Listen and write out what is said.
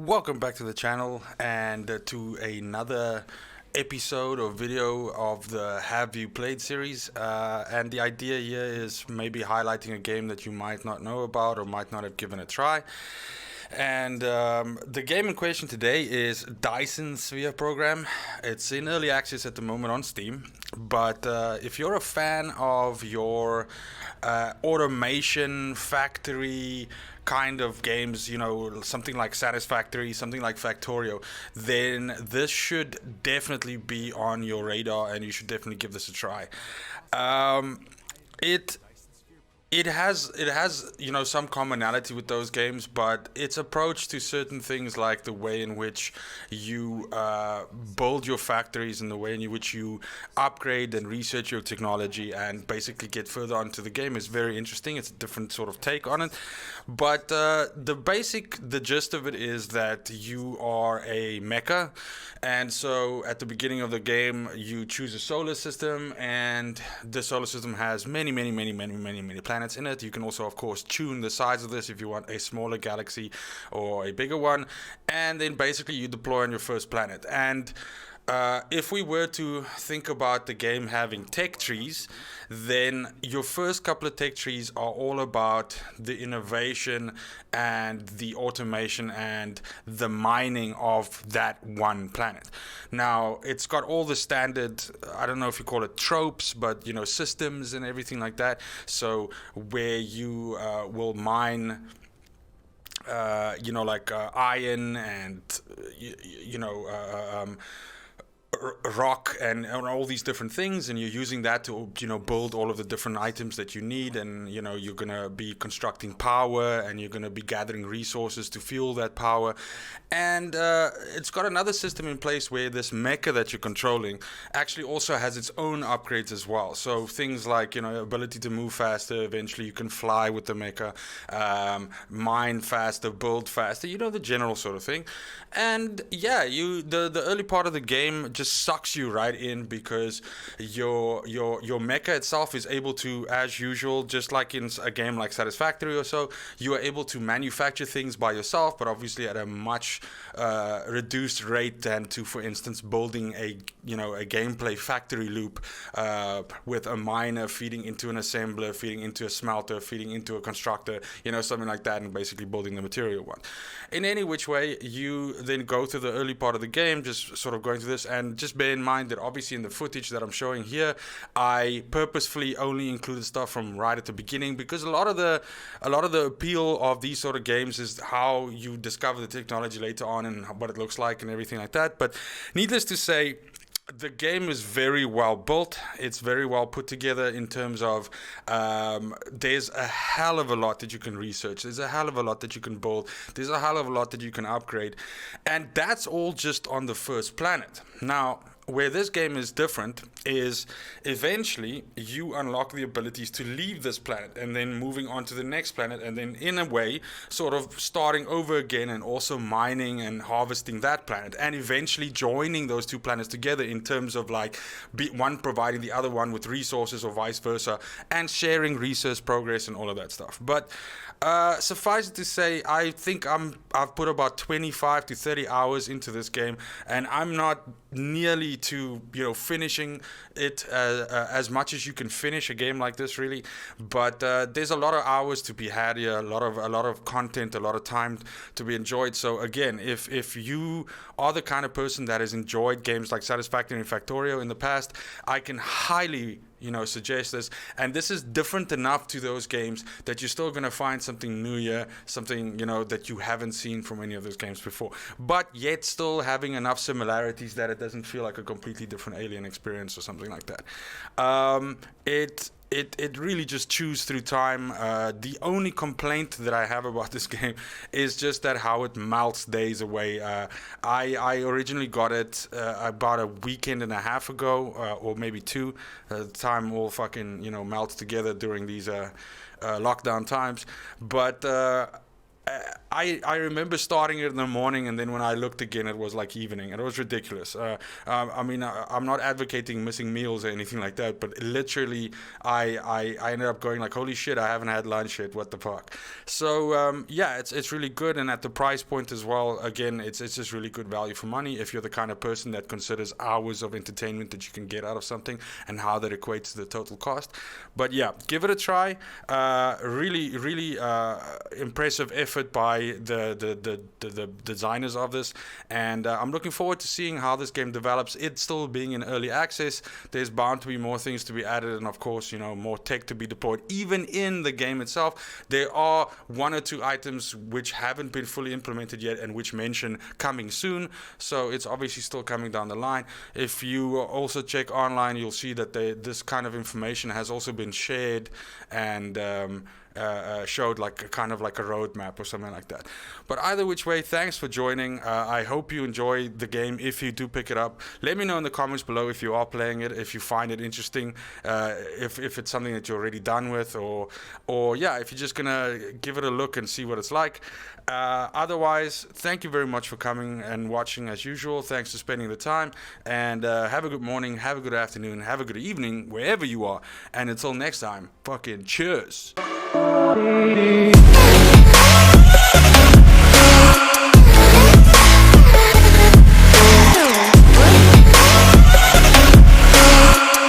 Welcome back to the channel and to another episode or video of the Have You Played series. And the idea here is maybe highlighting a game that you might not know about or might not have given a try. And the game in question today is Dyson Sphere Program. It's in early access at the moment on Steam. But if you're a fan of your automation factory kind of games, you know, something like Satisfactory, something like Factorio, then this should definitely be on your radar and you should definitely give this a try. It it has some commonality with those games, but its approach to certain things like the way in which you build your factories and the way in which you upgrade and research your technology and basically get further onto the game is very interesting. It's a different sort of take on it, but the gist of it is that you are a mecha, and so at the beginning of the game you choose a solar system, and the solar system has many planets in it. You can also, of course, tune the size of this if you want a smaller galaxy or a bigger one, and then basically you deploy on your first planet. And if we were to think about the game having tech trees, then your first couple of tech trees are all about the innovation and the automation and the mining of that one planet. Now, it's got all the standard, I don't know if you call it tropes, but systems and everything like that. So where you will mine like iron and rock and all these different things, and you're using that to build all of the different items that you need, and you're gonna be constructing power, and you're gonna be gathering resources to fuel that power. And it's got another system in place where this mecha that you're controlling actually also has its own upgrades as well. So things like ability to move faster. Eventually you can fly with the mecha, mine faster, build faster, the general sort of thing. And yeah, the early part of the game just sucks you right in, because your mecha itself is able to, as usual, just like in a game like Satisfactory or so, you are able to manufacture things by yourself, but obviously at a much reduced rate than to, for instance, building a gameplay factory loop with a miner feeding into an assembler, feeding into a smelter, feeding into a constructor, something like that, and basically building the material one. In any which way, you then go through the early part of the game, just sort of going through this. And just bear in mind that obviously in the footage that I'm showing here, I purposefully only included stuff from right at the beginning, because a lot of the appeal of these sort of games is how you discover the technology later on and what it looks like and everything like that. But needless to say, the game is very well built. It's very well put together in terms of there's a hell of a lot that you can research. There's a hell of a lot that you can build. There's a hell of a lot that you can upgrade. And that's all just on the first planet. Now, where this game is different is eventually you unlock the abilities to leave this planet and then moving on to the next planet, and then in a way sort of starting over again and also mining and harvesting that planet, and eventually joining those two planets together in terms of like one providing the other one with resources or vice versa, and sharing research progress and all of that stuff. But suffice it to say, I think I've put about 25 to 30 hours into this game, and I'm not nearly to finishing it as much as you can finish a game like this, really. But there's a lot of hours to be had here, a lot of content, a lot of time to be enjoyed. So again, if you are the kind of person that has enjoyed games like Satisfactory and Factorio in the past, I can highly suggest this. And this is different enough to those games that you're still going to find something new here, something that you haven't seen from any of those games before, but yet still having enough similarities that it doesn't feel like a completely different alien experience or something like that. It really just chews through time. The only complaint that I have about this game is just that how it melts days away. I originally got it about a weekend and a half ago, or maybe two. Time all fucking melts together during these lockdown times. But I remember starting it in the morning, and then when I looked again, it was like evening. It was ridiculous. I mean, I'm not advocating missing meals or anything like that, but literally, I ended up going like, holy shit, I haven't had lunch yet. What the fuck? So yeah, it's really good, and at the price point as well. Again, it's just really good value for money if you're the kind of person that considers hours of entertainment that you can get out of something and how that equates to the total cost. But yeah, give it a try. Really impressive effort by the designers of this, and I'm looking forward to seeing how this game develops. It's still being in early access. There's bound to be more things to be added, and of course, you know, more tech to be deployed. Even in the game itself, there are one or two items which haven't been fully implemented yet and which mention coming soon, so it's obviously still coming down the line. If you also check online, you'll see that this kind of information has also been shared and showed like a kind of like a roadmap or something like that. But either which way, thanks for joining. I hope you enjoy the game. If you do pick it up, let me know in the comments below if you are playing it, if you find it interesting, if it's something that you're already done with, or yeah, if you're just gonna give it a look and see what it's like. Otherwise, thank you very much for coming and watching as usual. Thanks for spending the time, and have a good morning, have a good afternoon, have a good evening wherever you are, and until next time, fucking cheers.